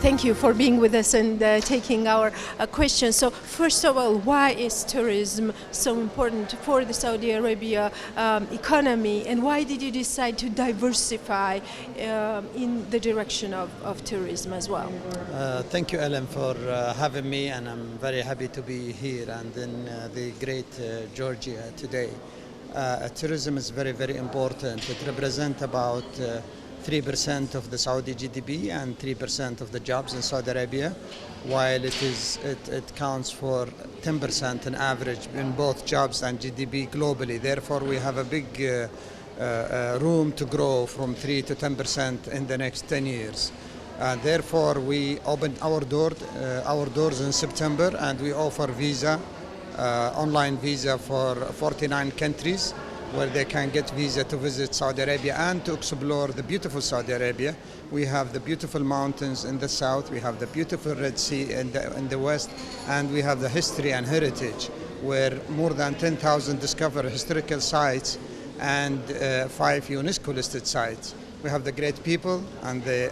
Thank you for being with us and taking our question. So first of all, why is tourism so important for the Saudi Arabia economy, and why did you decide to diversify in the direction of tourism as well? Thank you, Ellen, for having me, and I'm very happy to be here and in the great Georgia today. Tourism is very, very important. It represents about 3% of the Saudi GDP and 3% of the jobs in Saudi Arabia, while it counts for 10% on average in both jobs and GDP globally. Therefore, we have a big room to grow from 3 to 10% in the next 10 years. Therefore, we opened our doors in September, and we offer online visa for 49 countries, where they can get visa to visit Saudi Arabia and to explore the beautiful Saudi Arabia. We have the beautiful mountains in the south, we have the beautiful Red Sea in the west, and we have the history and heritage, where more than 10,000 discovered historical sites and 5 UNESCO listed sites. We have the great people and the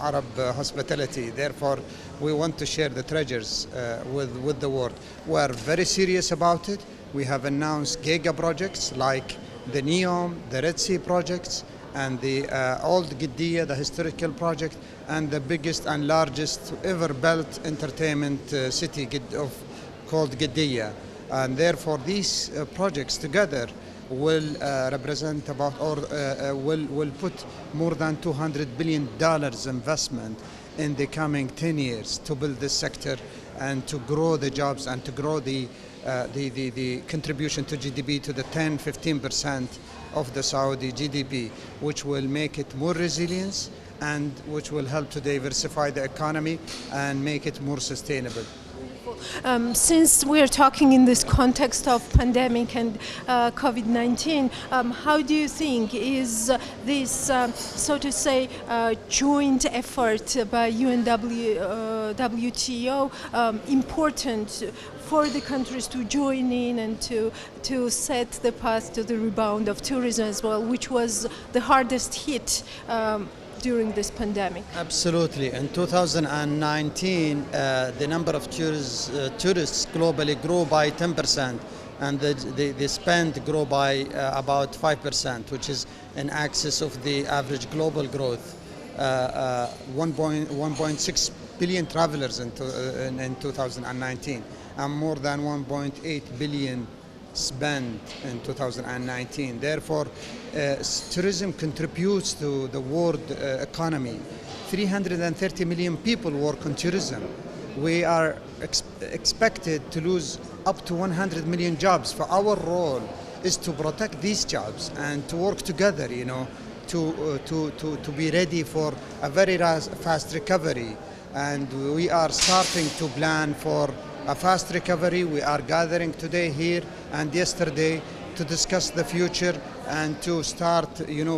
Arab hospitality. Therefore, we want to share the treasures with the world. We are very serious about it. We have announced giga projects like the NEOM, the Red Sea projects, and the Old Qiddiya, the historical project, and the biggest and largest ever built entertainment city called Qiddiya. And therefore, these projects together will represent about, or will put more than $200 billion investment in the coming 10 years to build this sector and to grow the jobs and to grow the contribution to GDP to the 10-15% of the Saudi GDP, which will make it more resilient and which will help to diversify the economy and make it more sustainable. Since we're talking in this context of pandemic and COVID-19, how do you think is this, so to say, joint effort by WTO important for the countries to join in and to set the path to the rebound of tourism as well, which was the hardest hit during this pandemic? Absolutely. In 2019, the number of tourists globally grew by 10%, and the spend grew by about 5%, which is in excess of the average global growth. 1.6 billion travelers in 2019, and more than 1.8 billion spent in 2019. Therefore, tourism contributes to the world economy. 330 million people work on tourism. We are expected to lose up to 100 million jobs. For our role is to protect these jobs and to work together, to be ready for a very fast recovery. And we are starting to plan for a fast recovery. We are gathering today here and yesterday to discuss the future and to start,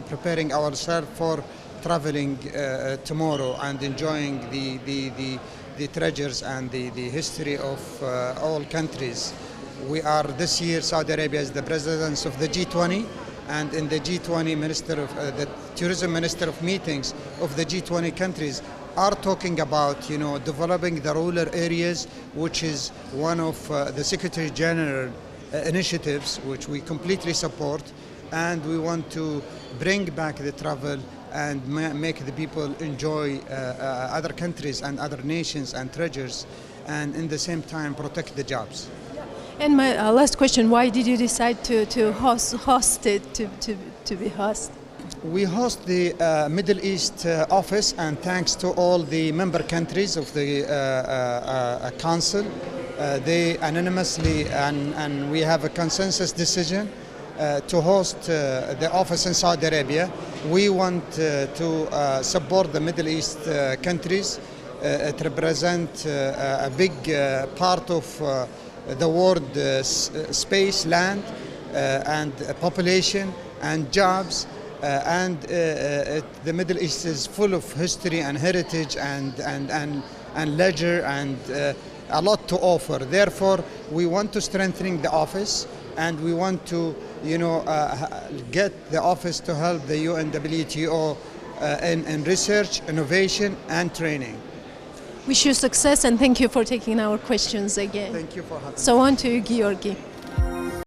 preparing ourselves for traveling tomorrow and enjoying the treasures and the history of all countries. We are this year, Saudi Arabia is the president of the G20, and in the G20 the tourism minister of meetings of the G20 countries are talking about, developing the rural areas, which is one of the Secretary General initiatives, which we completely support, and we want to bring back the travel and make the people enjoy other countries and other nations and treasures, and in the same time protect the jobs. And my last question: why did you decide to host it to be host? We host the Middle East office, and thanks to all the member countries of the Council, they anonymously and we have a consensus decision to host the office in Saudi Arabia. We want to support the Middle East countries. It represents a big part of the world space, land, and population and jobs. The Middle East is full of history and heritage and leisure and a lot to offer. Therefore, we want to strengthen the office, and we want to, get the office to help the UNWTO in research, innovation, and training. Wish you success and thank you for taking our questions again. Thank you for having me. So on to you, Georgi.